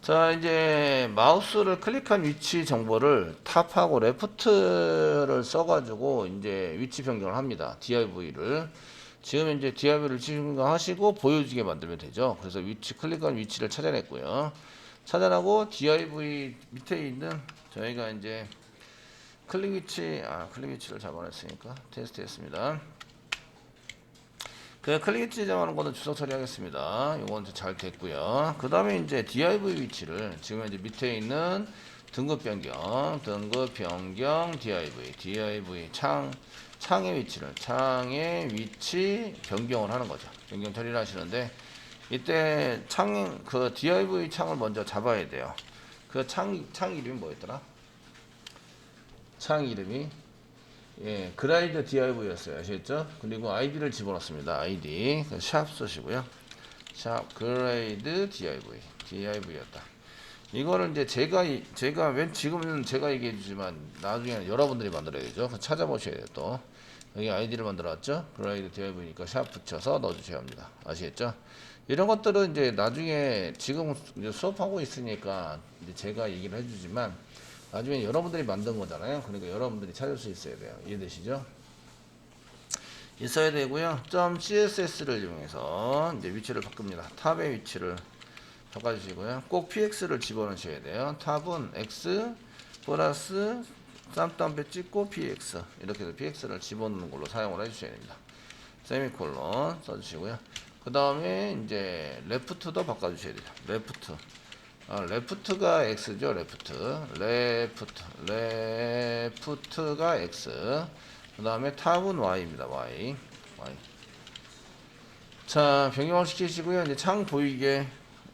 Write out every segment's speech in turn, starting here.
자, 이제 마우스를 클릭한 위치 정보를 탑하고 레프트를 써가지고 이제 위치 변경을 합니다. DIV를. 지금 이제 DIV를 위치 변경하시고 보여지게 만들면 되죠. 그래서 위치 클릭한 위치를 찾아냈고요. 찾아내고 DIV 밑에 있는 저희가 이제 클릭 위치를 잡아냈으니까 테스트 했습니다. 그 클릭 위치 잡아놓은 거는 주소 처리하겠습니다. 이건 이제 잘 됐고요. 그 다음에 이제 DIV 위치를 지금 이제 밑에 있는 등급 변경 DIV 창의 위치 변경을 하는 거죠. 변경 처리를 하시는데 이때 그 DIV 창을 먼저 잡아야 돼요. 그 창 이름이 뭐였더라? 창 이름이 그라이드 DIV였어요. 아시겠죠? 그리고 아이디를 집어넣습니다. 아이디. 샵 쓰시고요. 샵 그라이드 DIV였다. 이거를 이제 제가 지금은 제가 얘기해 주지만 나중에는 여러분들이 만들어야 되죠. 찾아보셔야 돼요. 또 여기 아이디를 만들었죠. 그라이드 DIV니까 샵 붙여서 넣어주셔야 합니다. 아시겠죠? 이런 것들은 이제 나중에 지금 이제 수업하고 있으니까 이제 제가 얘기를 해주지만 나중에 여러분들이 만든 거잖아요. 그러니까 여러분들이 찾을 수 있어야 돼요. 이해되시죠? 있어야 되고요. .css를 이용해서 이제 위치를 바꿉니다. 탑의 위치를 바꿔주시고요. 꼭 px를 집어넣으셔야 돼요. 탑은 x 플러스 쌈담배 찍고 px 이렇게 해서 px를 집어넣는 걸로 사용을 해주셔야 됩니다. 세미콜론 써주시고요. 그 다음에 이제 레프트도 바꿔주셔야 돼요. 레프트가 x죠. 레프트가 x. 그 다음에 탑은 y입니다. y. 자, 변경을 시키시고요. 이제 창 보이게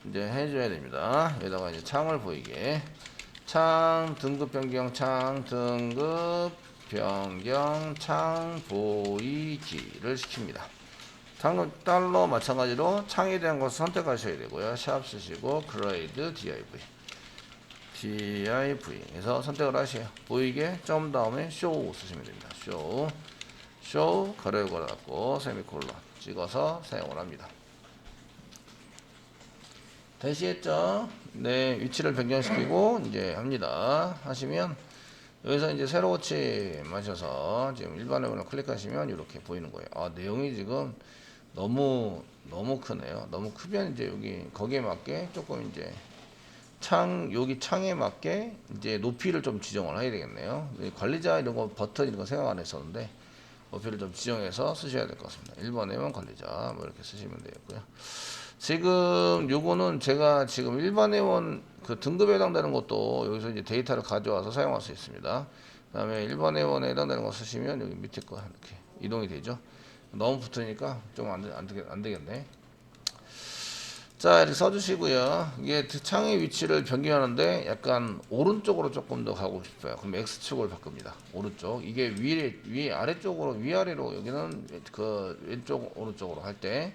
이제 해줘야 됩니다. 여기다가 이제 창을 보이게. 창 등급 변경, 창 보이기를 시킵니다. 달러 마찬가지로 창에 대한 것을 선택하셔야 되고요. 샵 쓰시고 그레이드 DIV에서 선택을 하세요. 보이게 점 다음에 쇼 쓰시면 됩니다. 쇼 가로를 걸어갖고 세미콜론 찍어서 사용을 합니다. 되시겠죠? 네, 위치를 변경시키고 이제 합니다. 하시면 여기서 이제 세로 고침하셔서 지금 일반 외번호 클릭하시면 이렇게 보이는 거예요. 아, 내용이 지금 너무 크네요. 너무 크면 이제 여기 거기에 맞게 조금 이제 여기 창에 맞게 이제 높이를 좀 지정을 해야 되겠네요. 관리자 이런 거 버튼 이런 거 생각 안 했었는데 높이를 좀 지정해서 쓰셔야 될 것 같습니다. 1번 회원 관리자 뭐 이렇게 쓰시면 되겠고요. 지금 요거는 제가 지금 일반 회원 그 등급에 해당되는 것도 여기서 이제 데이터를 가져와서 사용할 수 있습니다. 그 다음에 일반 회원에 해당되는 거 쓰시면 여기 밑에 거 이렇게 이동이 되죠. 너무 붙으니까 좀 안 되겠네. 자, 이렇게 써주시고요. 이게 창의 위치를 변경하는데 약간 오른쪽으로 조금 더 가고 싶어요. 그럼 X축을 바꿉니다. 오른쪽. 이게 아래쪽으로, 위아래로, 여기는 그 왼쪽, 오른쪽으로 할 때,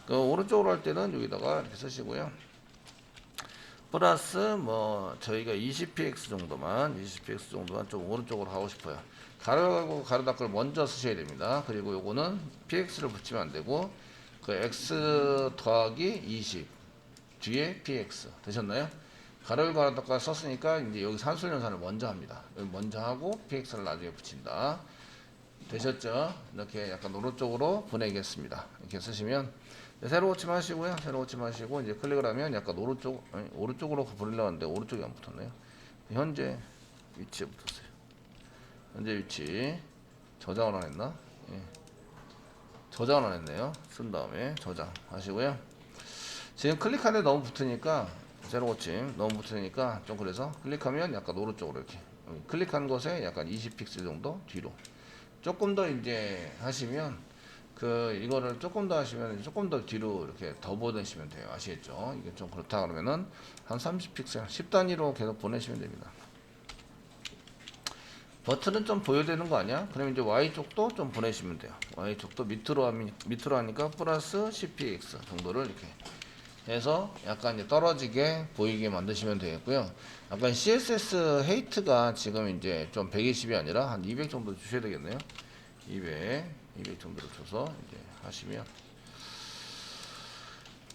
그 오른쪽으로 할 때는 여기다가 이렇게 쓰시고요. 플러스, 저희가 20px 정도만 좀 오른쪽으로 하고 싶어요. 가로하고 가로 닫기를 먼저 쓰셔야 됩니다. 그리고 요거는 px를 붙이면 안 되고, 그 x 더하기 20 뒤에 px 되셨나요? 가로를 가로다가 썼으니까 이제 여기 산술연산을 먼저 합니다. 여기 먼저 하고 px를 나중에 붙인다. 되셨죠? 이렇게 약간 오른쪽으로 보내겠습니다. 이렇게 쓰시면 세로 고침하시고요. 세로 고침하시고 이제 클릭을 하면 약간 오른쪽으로 보내려고 하는데 오른쪽이 안 붙었네요. 현재 위치에 붙었어요. 현재 위치 저장을 안 했나? 예. 저장을 안 했네요. 쓴 다음에 저장하시고요. 지금 클릭하는데 너무 붙으니까 세로 고침 너무 붙으니까 좀 그래서 클릭하면 약간 오른쪽으로 이렇게 클릭한 것에 약간 20픽셀 정도 뒤로 조금 더 이제 하시면 이거를 조금 더 하시면 조금 더 뒤로 이렇게 더 보내시면 돼요. 아시겠죠? 이게 좀 그렇다 그러면은 한 30픽셀 10단위로 계속 보내시면 됩니다. 버튼은 좀 보여야 되는 거 아니야? 그럼 이제 Y쪽도 좀 보내시면 돼요. Y쪽도 밑으로 하니까 플러스 CPX 정도를 이렇게 해서 약간 이제 떨어지게 보이게 만드시면 되겠고요. 약간 CSS 헤이트가 지금 이제 좀 120이 아니라 한 200 정도 주셔야 되겠네요. 200 정도로 줘서 이제 하시면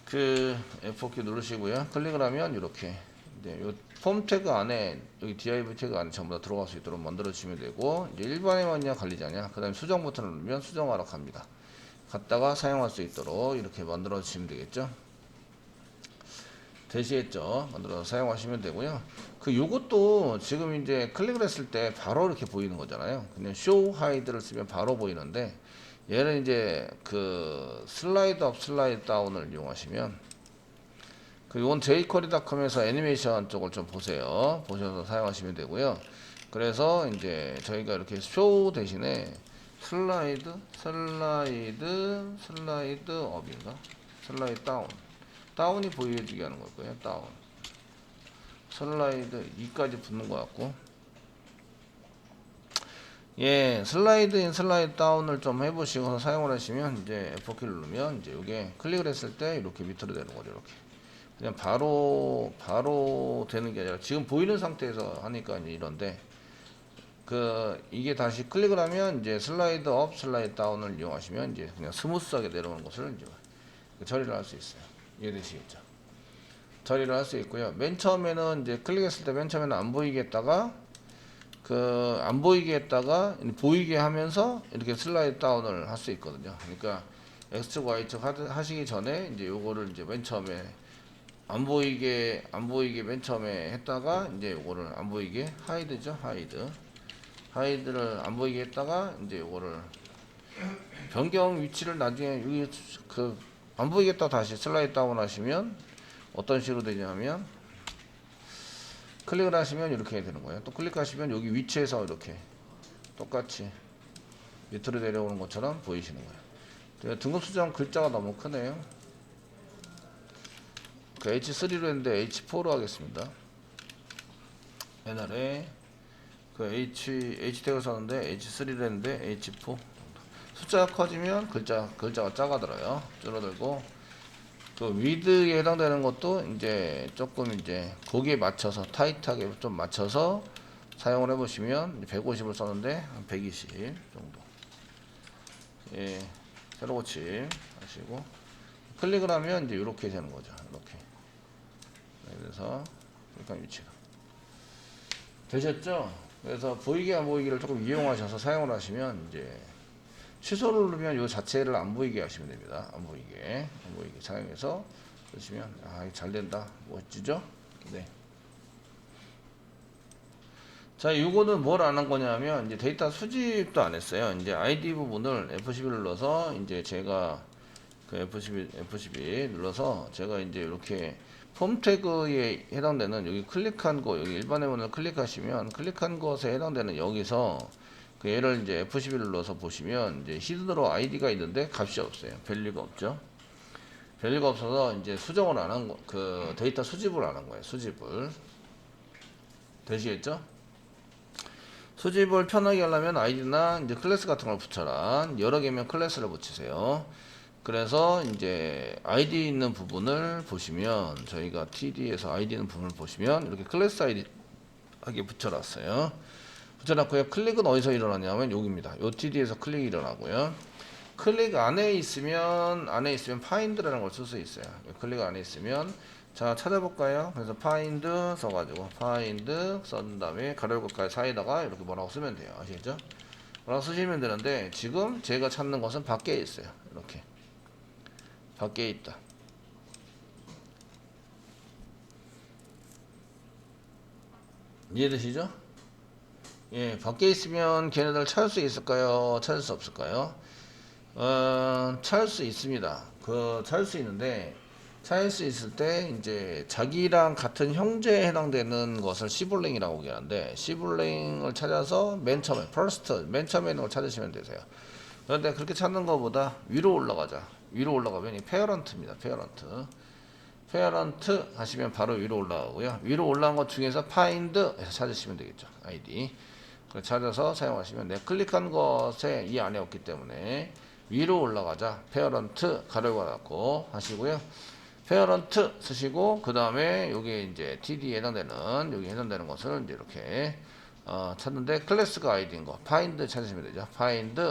그 F4키 누르시고요. 클릭을 하면 이렇게 이제 요 폼 태그 안에 여기 div 태그 안에 전부 다 들어갈 수 있도록 만들어 주시면 되고, 이제 일반에만이냐 관리자냐, 그다음에 수정 버튼을 누르면 수정하러 갑니다. 갔다가 사용할 수 있도록 이렇게 만들어 주시면 되겠죠. 되시겠죠? 만들어서 사용하시면 되고요. 그 요것도 지금 이제 클릭을 했을 때 바로 이렇게 보이는 거잖아요. 그냥 show hide를 쓰면 바로 보이는데, 얘는 이제 그 슬라이드 업 슬라이드 다운을 이용하시면, 그 이건 jQuery.com에서 애니메이션 쪽을 좀 보세요. 보셔서 사용하시면 되고요. 그래서 이제 저희가 이렇게 show 대신에 슬라이드 업인가? 슬라이드 다운이 보여지게 하는 걸 거예요. 다운. 슬라이드 2까지 붙는 것 같고. 예, 슬라이드 인 슬라이드 다운을 좀 해보시고 사용을 하시면, 이제 F4키를 누르면 이제 이게 클릭을 했을 때 이렇게 밑으로 되는 거죠. 이렇게. 그냥 바로 되는 게 아니라 지금 보이는 상태에서 하니까 이제 이런데, 이게 다시 클릭을 하면 이제 슬라이드 업 슬라이드 다운을 이용하시면 이제 그냥 스무스하게 내려오는 것을 이제 처리를 할 수 있어요. 이해되시겠죠? 처리를 할 수 있고요. 맨 처음에는 이제 클릭했을 때 맨 처음에는 안 보이게 했다가, 안 보이게 했다가 보이게 하면서 이렇게 슬라이드 다운을 할 수 있거든요. 그러니까 X축 Y축 하시기 전에 이제 요거를 이제 맨 처음에 안 보이게 맨 처음에 했다가, 이제 요거를 안 보이게 하이드죠. 하이드를 안 보이게 했다가, 이제 요거를 변경 위치를 나중에 여기 안 보이게 했다가 다시 슬라이드 다운 하시면 어떤 식으로 되냐면, 클릭을 하시면 이렇게 되는 거예요. 또 클릭하시면 여기 위치에서 이렇게 똑같이 밑으로 내려오는 것처럼 보이시는 거예요. 등급 수정 글자가 너무 크네요. H3로 했는데 H4로 하겠습니다. 옛날에 H 태그 썼는데 H3로 했는데 H4. 숫자가 커지면 글자가 작아들어요. 줄어들고, 위드에 해당되는 것도 이제 조금 이제 거기에 맞춰서 타이트하게 좀 맞춰서 사용을 해보시면, 150을 썼는데 한 120 정도. 예, 새로 고침 하시고 클릭을 하면 이제 이렇게 되는 거죠. 이렇게. 그래서 약간 위치가 되셨죠? 그래서 보이게 안 보이기를 조금 이용하셔서 사용을 하시면, 이제 취소를 누르면 이 자체를 안 보이게 하시면 됩니다. 안 보이게 사용해서 쓰시면, 잘 된다. 멋지죠? 네. 자, 요거는 뭘 안 한 거냐면, 이제 데이터 수집도 안 했어요. 이제 ID 부분을 F11을 눌러서, 이제 제가 F12 눌러서 제가 이제 이렇게 폼 태그에 해당되는 여기 클릭한 거, 여기 일반 회문을 클릭하시면 클릭한 것에 해당되는 여기서 얘를 이제 F11을 눌러서 보시면, 이제 히든으로 ID가 있는데 값이 없어요. 밸류가 없죠. 밸류가 없어서 이제 수정을 안 한 거, 데이터 수집을 안 한 거예요. 수집을. 되시겠죠? 수집을 편하게 하려면 아이디나 이제 클래스 같은 걸 붙여라. 여러 개면 클래스를 붙이세요. 그래서 이제 아이디 있는 부분을 보시면, 저희가 TD에서 아이디 있는 부분을 보시면 이렇게 클래스 아이디 하게 붙여놨어요. 붙여놨고요. 클릭은 어디서 일어나냐면 여기입니다. 요 TD에서 클릭이 일어나고요. 클릭 안에 있으면 find라는 걸 쓸 수 있어요. 클릭 안에 있으면, 자, 찾아볼까요? 그래서 find 써가지고 find 쓴 다음에 가로 열고까지 사이다가 이렇게 뭐라고 쓰면 돼요. 아시겠죠? 뭐라고 쓰시면 되는데, 지금 제가 찾는 것은 밖에 있어요. 이렇게 밖에 있다. 이해되시죠? 예, 밖에 있으면 걔네들 찾을 수 있을까요? 찾을 수 없을까요? 찾을 수 있습니다. 찾을 수 있는데, 찾을 수 있을 때 이제 자기랑 같은 형제에 해당되는 것을 시블링이라고 얘기하는데, 시블링을 찾아서 맨 처음에 맨 처음에 있는 걸 찾으시면 되세요. 그런데 그렇게 찾는 것보다 위로 올라가자. 위로 올라가면 이 페어런트입니다. 페어런트 하시면 바로 위로 올라가고요. 위로 올라간 것 중에서 find 해서 찾으시면 되겠죠. 아이디. 찾아서 사용하시면, 내 클릭한 것에 이 안에 없기 때문에 위로 올라가자. 페어런트 가로가 닫고 하시고요. 페어런트 쓰시고, 그 다음에 여기 이제 TD에 해당되는, 여기 해당되는 것을 이제 이렇게 찾는데, 클래스가 아이디인 거 find 찾으시면 되죠. find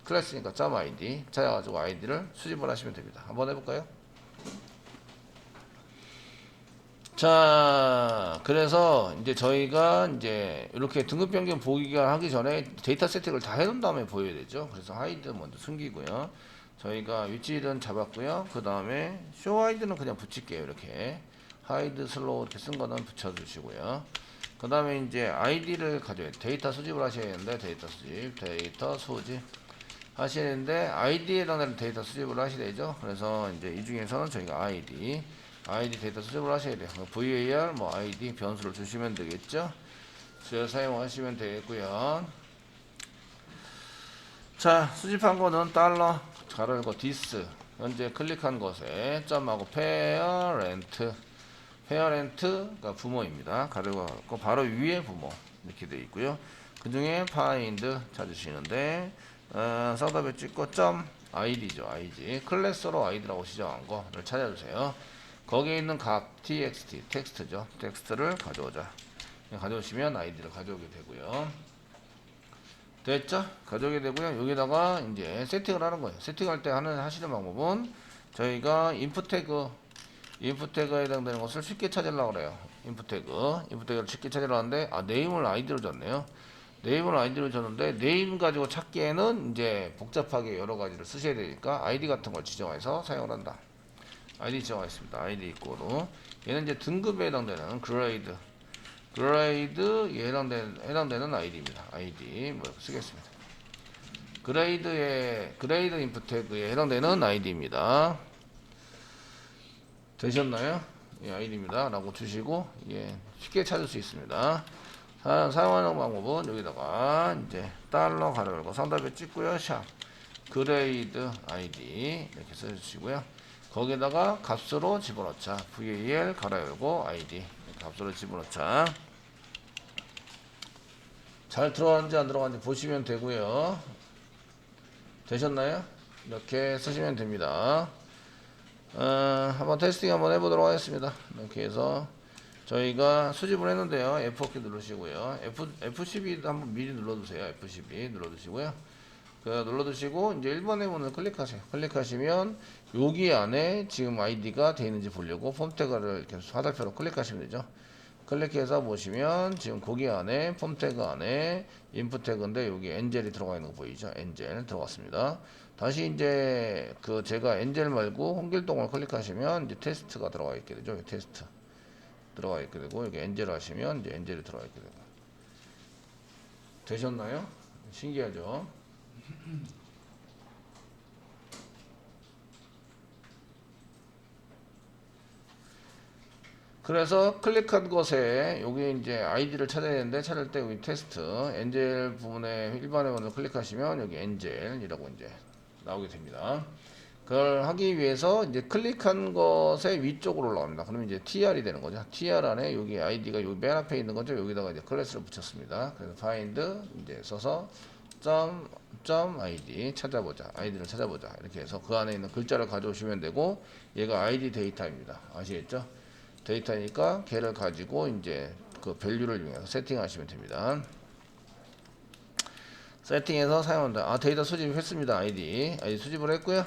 클래스니까 .id 찾아가지고 아이디를 수집을 하시면 됩니다. 한번 해볼까요? 자, 그래서 이제 저희가 이제 이렇게 등급 변경 보기가 하기 전에 데이터 세팅을 다 해놓은 다음에 보여야 되죠. 그래서 하이드 먼저 숨기고요. 저희가 위치는 잡았고요. 그 다음에 쇼 하이드는 그냥 붙일게요. 이렇게 하이드 슬로우 이렇게 쓴 거는 붙여주시고요. 그 다음에 이제 아이디를 가져야 돼요. 데이터 수집을 하셔야 되는데 데이터 수집 하시는데 아이디에 해당되는 데이터 수집을 하셔야 되죠. 그래서 이제 이 중에서는 저희가 아이디 데이터 수집을 하셔야 돼요. var 뭐 id 변수를 주시면 되겠죠. 사용하시면 되겠고요. 자, 수집한 거는 달러 가로 열고 디스 현재 클릭한 것에 점하고 페어렌트가 부모입니다. 가로 열고 바로 위에 부모 이렇게 되어 있고요. 그 중에 find 찾으시는데 서더에 찍고 점 id죠. id 클래스로 id라고 지정한 거를 찾아주세요. 거기에 있는 각 txt 텍스트죠. 텍스트를 가져오자. 가져오시면 id를 가져오게 되고요. 됐죠? 가져오게 되고요. 여기다가 이제 세팅을 하는 거예요. 세팅할 때 하시는 방법은 저희가 인풋 태그에 해당되는 것을 쉽게 찾으려고 그래요. 인풋 태그를 쉽게 찾으려고 하는데 네임을 id로 줬네요. 네임을 id로 줬는데 네임 가지고 찾기에는 이제 복잡하게 여러 가지를 쓰셔야 되니까 id 같은 걸 지정해서 사용을 한다. id 지정하겠습니다. id 이꼬로 얘는 이제 등급에 해당되는 그레이드에 해당되는 id입니다. id 뭐 쓰겠습니다. 그레이드 인풋 태그에 해당되는 id입니다. 되셨나요? 예, id입니다. 라고 주시고 예, 쉽게 찾을 수 있습니다. 사용하는 방법은 여기다가 이제 달러 가로 열고 상단에 찍고요. 샵 그레이드 id 이렇게 써주시고요. 거기다가 값으로 집어넣자. var 가로 열고 id 값으로 집어넣자. 잘 들어가는지 안 들어가는지 보시면 되고요. 되셨나요? 이렇게 쓰시면 됩니다. 한번 테스팅 한번 해보도록 하겠습니다. 이렇게 해서 저희가 수집을 했는데요. F4키 누르시고요. F12도 한번 미리 눌러두세요. F12 눌러두시고요. 눌러두시고 이제 1번의 문을 클릭하세요. 클릭하시면 여기 안에 지금 아이디가 되어 있는지 보려고 폼 태그를 이렇게 화살표로 클릭하시면 되죠. 클릭해서 보시면 지금 거기 안에 폼 태그 안에 인풋 태그인데 여기 엔젤이 들어가 있는 거 보이죠? 엔젤 들어갔습니다. 다시 이제 제가 엔젤 말고 홍길동을 클릭하시면 이제 테스트가 들어가 있게 되죠. 테스트 들어가 있게 되고 여기 엔젤 하시면 이제 엔젤이 들어가 있게 되고 되셨나요? 신기하죠? 그래서 클릭한 것에 여기 이제 아이디를 찾아야 되는데 찾을 때 여기 테스트 엔젤 부분에 일반의 원을 클릭하시면 여기 엔젤이라고 이제 나오게 됩니다. 그걸 하기 위해서 이제 클릭한 것의 위쪽으로 올라갑니다. 그러면 이제 tr이 되는 거죠. tr 안에 여기 id가 여기 맨 앞에 있는 거죠. 여기다가 이제 클래스를 붙였습니다. 그래서 find 이제 써서 점 id 찾아보자. id를 찾아보자. 이렇게 해서 그 안에 있는 글자를 가져오시면 되고 얘가 id 데이터입니다. 아시겠죠? 데이터니까 걔를 가지고 이제 그 밸류를 이용해서 세팅하시면 됩니다. 세팅해서 사용한다. 데이터 수집했습니다. 아이디 수집을 했고요.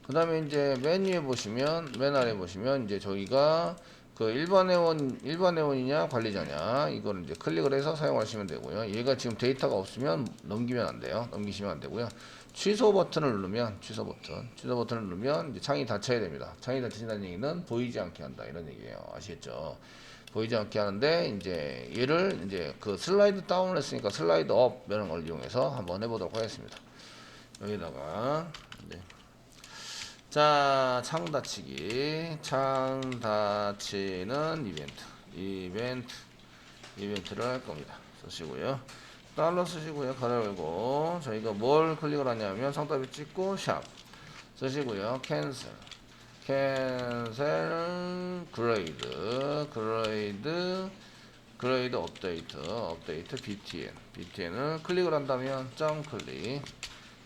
그 다음에 이제 맨 위에 보시면 맨 아래 보시면 이제 저희가 그 일반 회원이냐 관리자냐 이거를 이제 클릭을 해서 사용하시면 되고요. 얘가 지금 데이터가 없으면 넘기면 안 돼요. 넘기시면 안 되고요. 취소 버튼을 누르면 취소 버튼을 누르면 이제 창이 닫혀야 됩니다. 창이 닫힌다는 얘기는 보이지 않게 한다 이런 얘기예요. 아시겠죠? 보이지 않게 하는데 이제 얘를 이제 그 슬라이드 다운을 했으니까 슬라이드 업 이런 걸 이용해서 한번 해보도록 하겠습니다. 여기다가 네. 자, 창 닫히는 이벤트를 할 겁니다. 쓰시고요. 달러 쓰시고요. 가로 열고 저희가 뭘 클릭을 하냐면 상단에 찍고 샵 쓰시고요. 캔슬 그레이드 업데이트 btn을 클릭을 한다면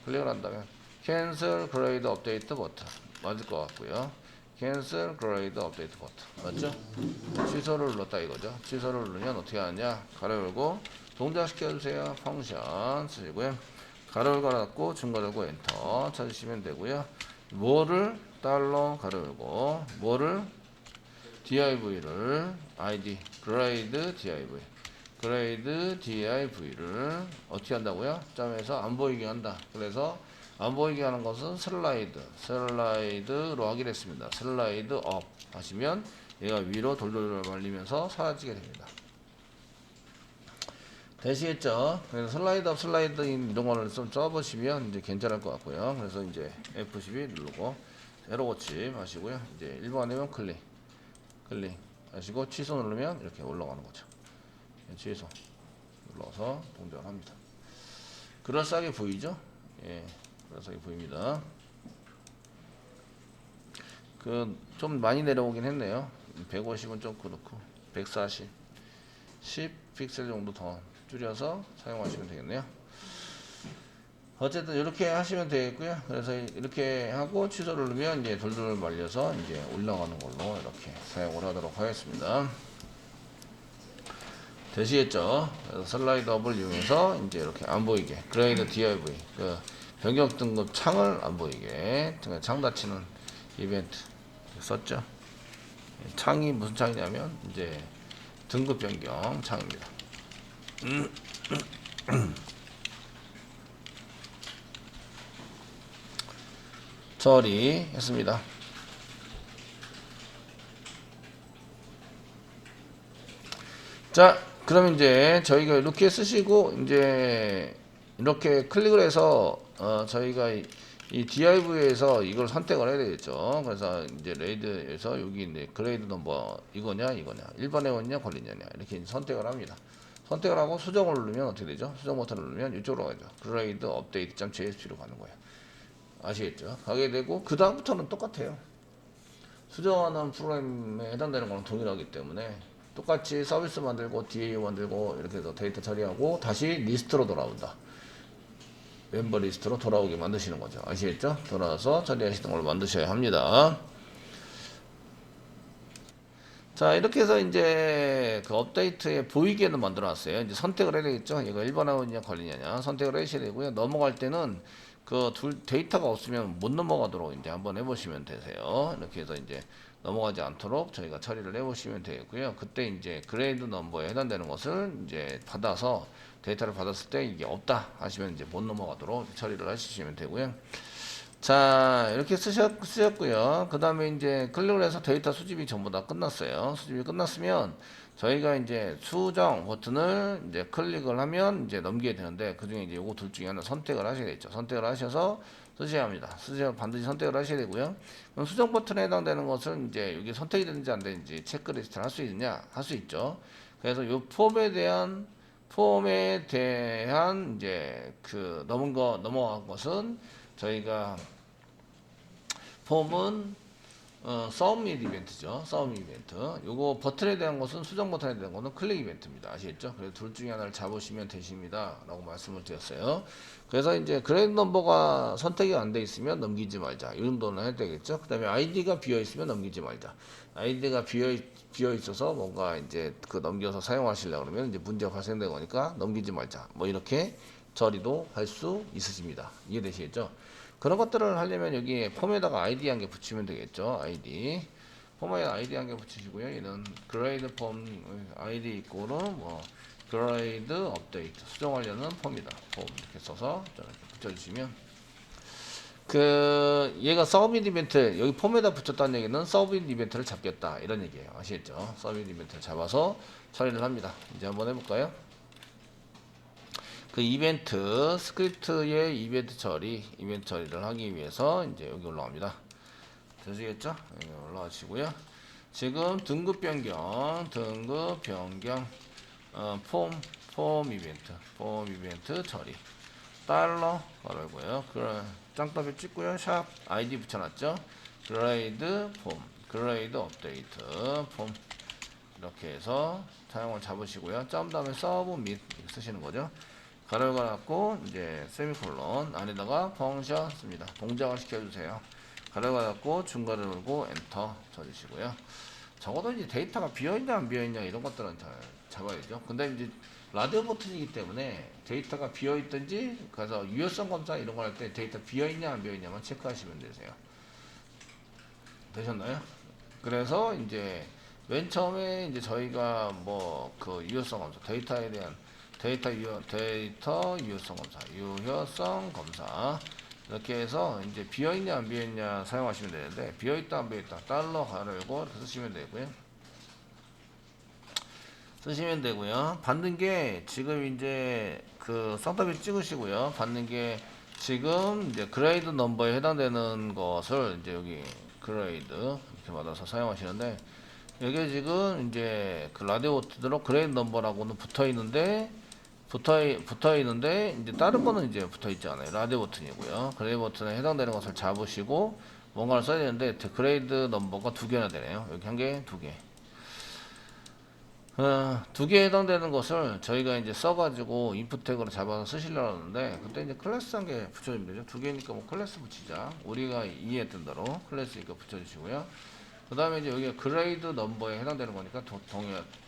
클릭을 한다면 캔슬 그레이드 업데이트 버튼 맞을 것 같고요. 캔슬 그레이드 업데이트 버튼 맞죠? 취소를 눌렀다 이거죠. 취소를 누르면 어떻게 하느냐 가로 열고 동작 시켜주세요. 펑션 쓰시고요. 가로 열고 닫고 중괄호 열고 엔터 찾으시면 되고요. 뭐를 달러 가로 열고 뭐를 div를 id grade div를 어떻게 한다고요? 점에서 안 보이게 한다. 그래서 안 보이게 하는 것은 슬라이드로 하기로 했습니다. 슬라이드 업 하시면 얘가 위로 돌돌돌 말리면서 사라지게 됩니다. 되시겠죠? 그래서 슬라이드 업, 슬라이드 인 이런 거를 좀 써보시면 이제 괜찮을 것 같고요. 그래서 이제 F12 누르고 에러 고침 하시고요. 이제 1번 되면 클릭 하시고 취소 누르면 이렇게 올라가는 거죠. 취소 눌러서 동작을 합니다. 그럴싸하게 보이죠? 예, 그럴싸하게 보입니다. 좀 많이 내려오긴 했네요. 150은 좀 그렇고 140, 10 픽셀 정도 더 줄여서 사용하시면 되겠네요. 어쨌든 이렇게 하시면 되겠고요. 그래서 이렇게 하고 취소를 누르면 이제 돌돌 말려서 이제 올라가는 걸로 이렇게 사용을 하도록 하겠습니다. 되시겠죠? 그래서 슬라이드 업을 이용해서 이제 이렇게 안 보이게 그레이드 div 그 변경 등급 창을 안 보이게 창 닫히는 이벤트 썼죠. 창이 무슨 창이냐면 이제 등급 변경 창입니다. 처리했습니다. 자, 그럼 이제 저희가 이렇게 쓰시고 이제 이렇게 클릭을 해서 저희가 이 div에서 이걸 선택을 해야 되겠죠. 그래서 이제 레이드에서 여기 이제 그레이드 넘버 이거냐 1번에 왔냐 걸리냐냐 이렇게 선택을 합니다. 선택을 하고 수정을 누르면 어떻게 되죠? 수정 버튼을 누르면 이쪽으로 가죠. 그레이드 업데이트.jsp로 가는 거예요. 아시겠죠? 가게 되고 그 다음부터는 똑같아요. 수정하는 프로그램에 해당되는 거는 동일하기 때문에 똑같이 서비스 만들고 DAU 만들고 이렇게 해서 데이터 처리하고 다시 리스트로 돌아온다. 멤버 리스트로 돌아오게 만드시는 거죠. 아시겠죠? 돌아와서 처리하시는 걸 만드셔야 합니다. 자, 이렇게 해서 이제 그 업데이트에 보이게는 만들어 놨어요. 이제 선택을 해야 되겠죠. 이거 1번 하느냐 걸리냐냐 선택을 하셔야 되고요. 넘어갈 때는 그 데이터가 없으면 못 넘어가도록 이제 한번 해보시면 되세요. 이렇게 해서 이제 넘어가지 않도록 저희가 처리를 해보시면 되겠고요. 그때 이제 그레이드 넘버에 해당되는 것을 이제 받아서 데이터를 받았을 때 이게 없다 하시면 이제 못 넘어가도록 처리를 하시면 되고요. 자, 이렇게 쓰셨고요. 그 다음에 이제 클릭을 해서 데이터 수집이 전부 다 끝났어요. 수집이 끝났으면 저희가 이제 수정 버튼을 이제 클릭을 하면 이제 넘기게 되는데 그 중에 이제 요거 둘 중에 하나 선택을 하셔야겠죠. 선택을 하셔서 쓰셔야 합니다. 반드시 선택을 하셔야 되고요. 그럼 수정 버튼에 해당되는 것은 이제 여기 선택이 되는지 안 되는지 체크리스트를 할 수 있느냐? 할 수 있죠. 그래서 요 폼에 대한 이제 그 넘어간 것은 저희가 폼은 서브밋 이벤트죠. 서브밋 이벤트. 요거 버튼에 대한 것은 수정 버튼에 대한 것은 클릭 이벤트입니다. 아시겠죠? 그래서 둘 중에 하나를 잡으시면 되십니다. 라고 말씀을 드렸어요. 그래서 이제 그레이드 넘버가 선택이 안 돼 있으면 넘기지 말자. 이 정도는 해야 되겠죠? 그 다음에 아이디가 비어 있으면 넘기지 말자. 아이디가 비어 있어서 뭔가 이제 그 넘겨서 사용하시려고 그러면 이제 문제가 발생되는 거니까 넘기지 말자. 뭐 이렇게 처리도 할 수 있으십니다. 이해되시겠죠? 그런 것들을 하려면 여기 폼에다가 아이디 한 개 붙이면 되겠죠. 아이디 폼에 아이디 한 개 붙이시고요. 얘는 그레이드 폼 아이디 이꼬는 뭐 그레이드 업데이트 수정하려는 폼이다. 폼 이렇게 써서 이렇게 붙여주시면 그 얘가 서브밋 이벤트 여기 폼에다 붙였다는 얘기는 서브밋 이벤트를 잡겠다 이런 얘기예요. 아시겠죠? 서브밋 이벤트를 잡아서 처리를 합니다. 이제 한번 해볼까요? 그 이벤트 스크립트의 이벤트 처리를 하기 위해서 이제 여기 올라갑니다. 되시겠죠? 여기 올라가시고요. 지금 등급 변경 폼 이벤트 처리 달러 걸고요. 짱더비 찍고요. 샵 아이디 붙여놨죠. 그레이드 업데이트 폼 이렇게 해서 사용을 잡으시고요. 점 다음에 서브 밋 쓰시는 거죠. 가로가 닫고 이제 세미콜론 안에다가 펑션 씁니다. 동작을 시켜주세요. 가로가 닫고 중괄호 누르고 엔터 쳐주시고요. 적어도 이제 데이터가 비어있냐 안 비어있냐 이런 것들은 잘 잡아야죠. 근데 이제 라디오 버튼이기 때문에 데이터가 비어있든지 그래서 유효성 검사 이런 걸 할 때 데이터 비어있냐 안 비어있냐만 체크하시면 되세요. 되셨나요? 그래서 이제 맨 처음에 이제 저희가 뭐 그 유효성 검사, 데이터에 대한 데이터 유효성 검사, 유효성 검사 이렇게 해서 이제 비어있냐 안 비어있냐 사용하시면 되는데, 비어있다 안 비어있다 달러 가르고 이렇게 쓰시면 되고요. 받는 게 지금 이제 그 쌍따비 찍으시고요. 받는 게 지금 이제 그레이드 넘버에 해당되는 것을 이제 여기 그레이드 이렇게 받아서 사용하시는데, 여기에 지금 이제 그 라디오 버튼으로 그레이드 넘버라고는 붙어 있는데 이제 다른 거는 이제 붙어 있지 않아요. 라디오 버튼이고요. 그레이드 버튼에 해당되는 것을 잡으시고 뭔가를 써야 되는데, 그레이드 넘버가 두 개나 되네요. 여기 한 개, 두 개. 두 개에 해당되는 것을 저희가 이제 써가지고 인풋 태그로 잡아서 쓰시려고 하는데, 그때 이제 클래스 한 개 붙여주면 되죠. 두 개니까 뭐 클래스 붙이자. 우리가 이해했던 대로 클래스니까 붙여주시고요. 그 다음에 이제 여기가 그레이드 넘버에 해당되는 거니까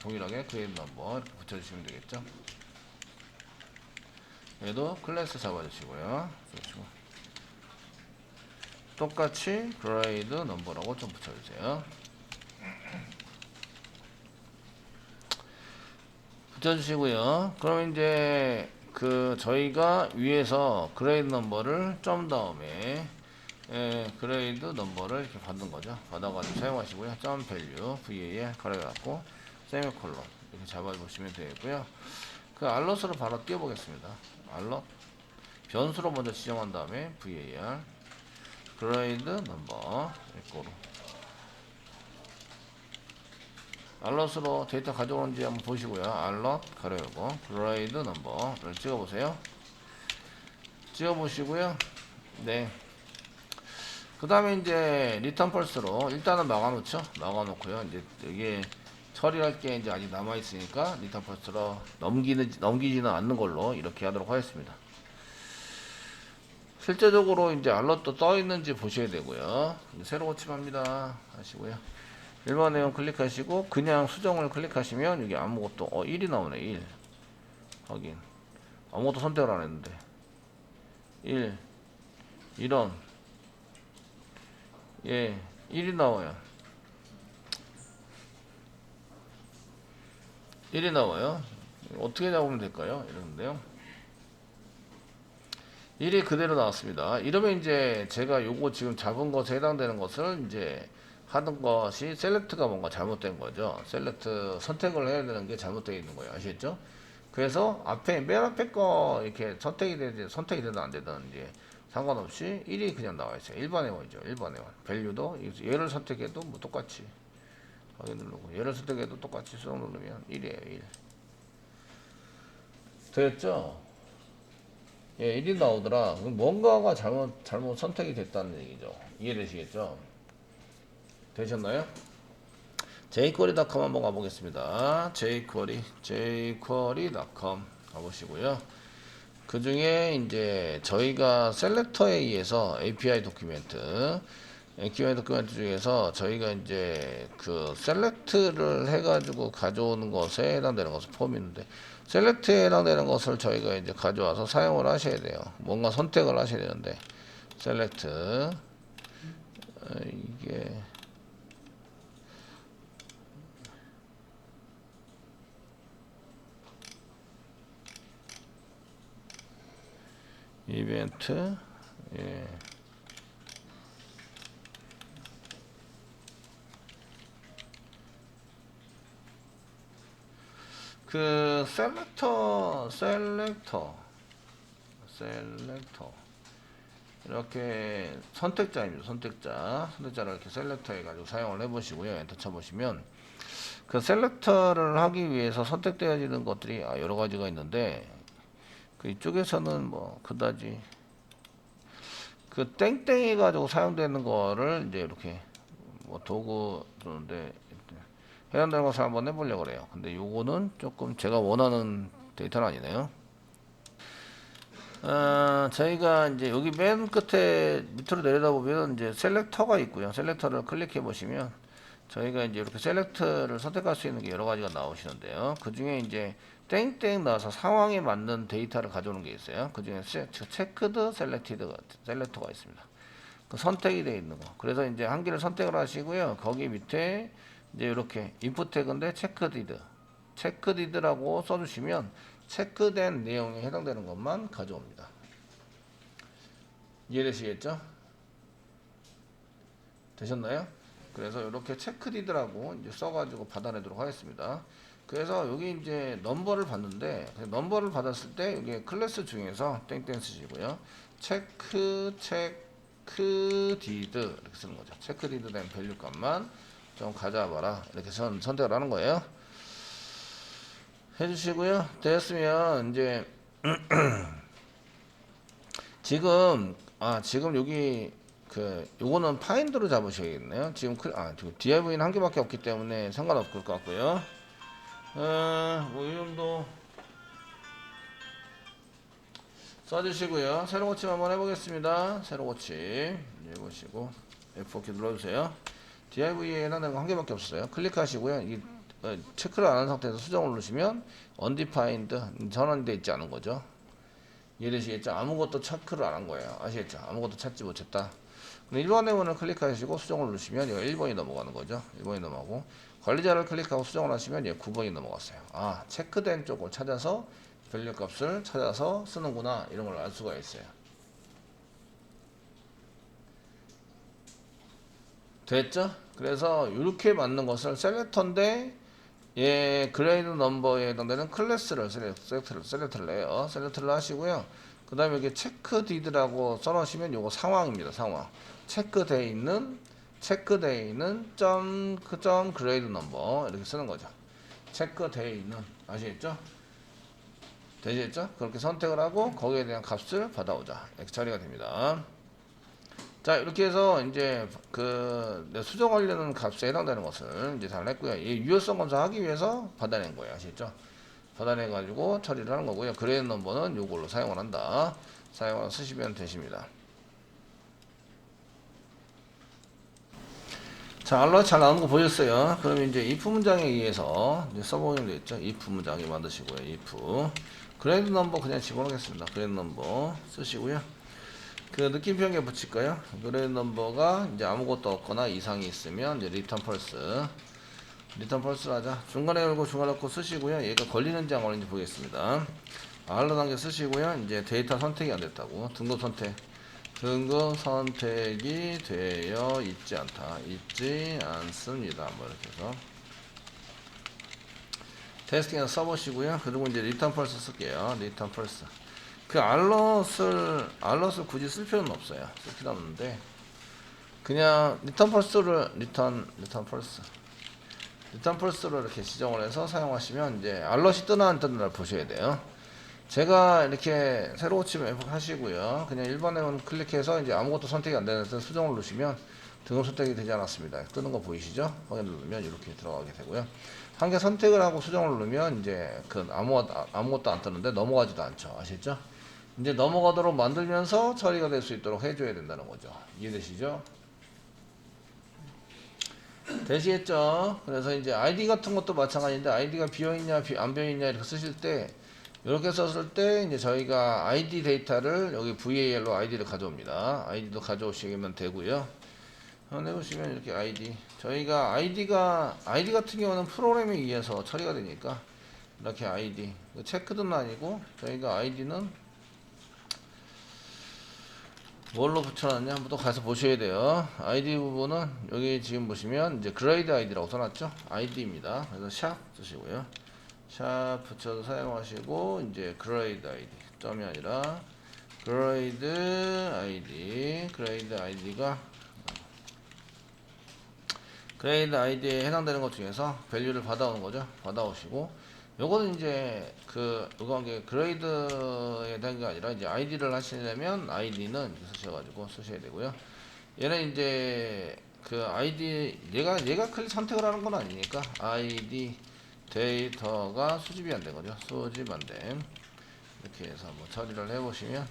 동일하게 그레이드 넘버 이렇게 붙여주시면 되겠죠. 얘도 클래스 잡아주시고요. 똑같이 그레이드 넘버라고 좀 붙여주세요. 붙여주시고요. 그럼 이제 그 저희가 위에서 그레이드 넘버를 점 다음에 그레이드 넘버를 이렇게 받는 거죠. 받아가지고 사용하시고요. 점 밸류 VA에 가려갖고 세미콜론 이렇게 잡아보시면 되고요. 그 알럿으로 바로 띄워보겠습니다. 알럿 변수로 먼저 지정한 다음에 VAR 그레이드 넘버 이거로 알럿으로 데이터 가져오는지 한번 보시고요. 알럿 가려고 그레이드 넘버를 찍어보세요. 찍어보시고요. 네. 그 다음에 이제 리턴 펄스로 일단은 막아놓죠. 막아놓고요. 이제 이게 처리할 게 이제 아직 남아있으니까 리턴 펄스로 넘기지는 않는 걸로 이렇게 하도록 하겠습니다. 실제적으로 이제 알럿도 떠 있는지 보셔야 되고요. 새로 고침합니다 하시고요. 1번 내용 클릭하시고 그냥 수정을 클릭하시면 여기 아무것도 1이 나오네. 1 확인. 아무것도 선택을 안 했는데 1 이런 1이 나와요. 1이 나와요. 어떻게 잡으면 될까요? 이러는데요. 1이 그대로 나왔습니다. 이러면 이제 제가 요거 지금 잡은 것에 해당되는 것을 이제 하는 것이 셀렉트가 뭔가 잘못된 거죠. 셀렉트 선택을 해야 되는 게 잘못되어 있는 거예요. 아시겠죠? 그래서 맨 앞에 거 이렇게 선택이 되든 안 되든 이제 상관없이 1이 그냥 나와 있어요. 1번의 원이죠. 1번의 원. 밸류도 얘를 선택해도 뭐 똑같이 확인 누르고, 얘를 선택해도 똑같이 수정 누르면 1이에요. 1. 되었죠? 1이 나오더라. 뭔가가 잘못 선택이 됐다는 얘기죠. 이해되시겠죠? 되셨나요? jQuery.com 한번 가보겠습니다. jQuery.com 가보시고요. 그 중에 이제 저희가 셀렉터에 의해서 API 도큐멘트 중에서 저희가 이제 그 셀렉트를 해가지고 가져오는 것에 해당되는 것을 폼이 있는데, 셀렉트에 해당되는 것을 저희가 이제 가져와서 사용을 하셔야 돼요. 뭔가 선택을 하셔야 되는데, 셀렉트 이게 이벤트 그 셀렉터 이렇게 선택자입니다. 선택자를 이렇게 셀렉터 해가지고 사용을 해보시고요. 엔터 쳐보시면 그 셀렉터를 하기 위해서 선택되어지는 것들이 여러 가지가 있는데, 그 이쪽에서는 뭐 그다지 그 땡땡이 가지고 사용되는 거를 이제 이렇게 뭐 도구 주는데 해당되는 것을 한번 해보려고 그래요. 근데 요거는 조금 제가 원하는 데이터는 아니네요. 저희가 이제 여기 맨 끝에 밑으로 내려다 보면 이제 셀렉터가 있고요. 셀렉터를 클릭해 보시면 저희가 이제 이렇게 셀렉트를 선택할 수 있는 게 여러 가지가 나오시는데요. 그 중에 이제 땡땡 나와서 상황에 맞는 데이터를 가져오는 게 있어요. 그 중에 체크드 셀렉터가 있습니다. 그 선택이 되어 있는 거. 그래서 이제 한 개를 선택을 하시고요. 거기 밑에 이제 이렇게 input 태그인데 체크디드라고 써주시면 체크된 내용에 해당되는 것만 가져옵니다. 이해되시겠죠? 되셨나요? 그래서 이렇게 체크디드라고 이제 써가지고 받아내도록 하겠습니다. 그래서 여기 이제 넘버를 받는데, 넘버를 받았을 때 여기 클래스 중에서 땡땡 쓰시고요. 체크디드 이렇게 쓰는 거죠. 체크디드 된 밸류 값만 좀 가져와봐라. 이렇게 선택을 하는 거예요. 해주시고요. 됐으면 이제 지금 여기 요거는 파인드로 잡으셔야겠네요. 지금 div는 한 개밖에 없기 때문에 상관없을 것 같고요. 뭐 이름도 써주시고요. 세로 고침 한번 해보겠습니다. 세로 고침 해보시고 F4키 눌러주세요. div에 해당되는 거 한 개밖에 없어요. 클릭하시고요. 이 체크를 안 한 상태에서 수정을 누르시면 undefined 전환되어 있지 않은 거죠. 이해되시겠죠? 아무것도 체크를 안 한 거예요. 아시겠죠? 아무것도 찾지 못했다. 1번 내용을 클릭하시고 수정을 누르시면 이거 1번이 넘어가는 거죠. 1번이 넘어가고 관리자를 클릭하고 수정을 하시면 9번이 넘어갔어요. 체크된 쪽을 찾아서 밸류 값을 찾아서 쓰는구나, 이런 걸 알 수가 있어요. 됐죠? 그래서 이렇게 맞는 것을 셀렉터인데 그레이드 넘버에 해당되는 클래스를 셀렉트를 해요. 셀렉트를 하시고요. 그 다음에 여기 체크디드라고 써놓으시면 요거 상황입니다. 상황. 체크되어 있는 점 그레이드 넘버 이렇게 쓰는 거죠. 체크되어 있는, 아시겠죠? 되시겠죠? 그렇게 선택을 하고 거기에 대한 값을 받아오자. 이렇게 처리가 됩니다. 자, 이렇게 해서 이제 수정하려는 값에 해당되는 것을 이제 잘 했고요. 이 유효성 검사하기 위해서 받아낸 거예요. 아시겠죠? 받아내 가지고 처리를 하는 거고요. 그레이드 넘버는 요걸로 사용을 한다. 사용을 쓰시면 되십니다. 자, 알로 잘 나오는 거 보셨어요? 그럼 이제 if 문장에 의해서 이제 써보면 되겠죠? if 문장에 만드시고요. if 그레이드 넘버 그냥 집어넣겠습니다. 그레이드 넘버 쓰시고요. 느낌표에 붙일까요? 그레이드 넘버가 이제 아무것도 없거나 이상이 있으면 이제 return false 하자. 중간에 열고 중간에 넣고 쓰시고요. 얘가 걸리는지 안 걸리는지 보겠습니다. 알로 단계 쓰시고요. 이제 데이터 선택이 안 됐다고. 등급 선택이 되어 있지 않습니다. 뭐 이렇게 해서 테스팅해서 써보시고요. 그리고 이제 return false 쓸게요. return false. 알럿을 굳이 쓸 필요는 없어요. 쓸 필요 없는데 그냥 return false로 이렇게 지정을 해서 사용하시면 이제 알럿이 뜨나 안 뜨나 보셔야 돼요. 제가 이렇게 새로 고치면 하시고요. 그냥 1번에 클릭해서 이제 아무것도 선택이 안 되는 데서 수정을 누르시면 등급 선택이 되지 않았습니다. 뜨는 거 보이시죠? 확인 누르면 이렇게 들어가게 되고요. 한 개 선택을 하고 수정을 누르면 이제 아무것도 안 뜨는데 넘어가지도 않죠. 아시죠? 이제 넘어가도록 만들면서 처리가 될 수 있도록 해줘야 된다는 거죠. 이해되시죠? 되시겠죠? 그래서 이제 ID 같은 것도 마찬가지인데 아이디가 비어있냐 안 비어있냐 이렇게 쓰실 때 이렇게 썼을 때 이제 저희가 ID 데이터를 여기 VAR로 아이디를 가져옵니다. 아이디도 가져오시면 되고요. 해보시면 이렇게 저희가 아이디 같은 경우는 프로그램에 의해서 처리가 되니까 이렇게 아이디 체크는 아니고 저희가 아이디는 뭘로 붙여놨냐 한번 또 가서 보셔야 돼요. 아이디 부분은 여기 지금 보시면 이제 그레이드 아이디라고 써놨죠. 아이디입니다. 그래서 샵 쓰시고요. 샵 붙여서 사용하시고 이제 그레이드 아이디 점이 아니라 그레이드 아이디에 해당되는 것 중에서 밸류를 받아오는 거죠. 받아오시고 요거는 이제 요거 게 그레이드에 대한 게 아니라 이제 아이디를 하시려면 아이디는 쓰셔가지고 쓰셔야 되고요. 얘는 이제 아이디 얘가 선택을 하는 건 아니니까 아이디 데이터가 수집이 안 된 거죠. 수집 안 됨. 이렇게 해서 뭐 처리를 해보시면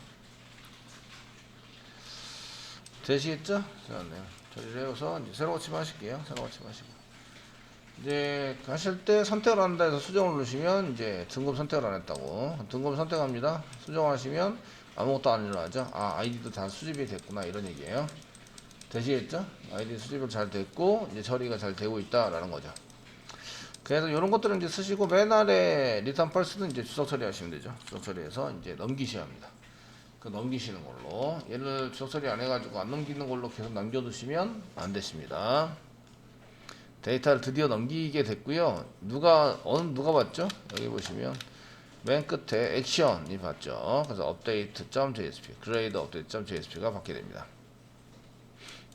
되시겠죠? 자, 네. 처리를 해서 이제 새로 고침하실게요. 새로 고침하시고. 이제 하실 때 선택을 한다 해서 수정을 누르시면 이제 등급 선택을 안 했다고. 등급 선택합니다. 수정하시면 아무것도 안 일어나죠. 아이디도 다 수집이 됐구나 이런 얘기예요. 되시겠죠? 아이디 수집을 잘 됐고 이제 처리가 잘 되고 있다라는 거죠. 그래서 이런 것들은 이제 쓰시고 맨 아래 리턴 펄스는 이제 주석 처리하시면 되죠. 주석 처리해서 이제 넘기셔야 합니다. 그 넘기시는 걸로 얘를 주석 처리 안 해가지고 안 넘기는 걸로 계속 남겨두시면 안 되십니다. 데이터를 드디어 넘기게 됐고요. 누가 봤죠? 여기 보시면 맨 끝에 액션이 봤죠. 그래서 update.jsp, grade update.jsp가 받게 됩니다.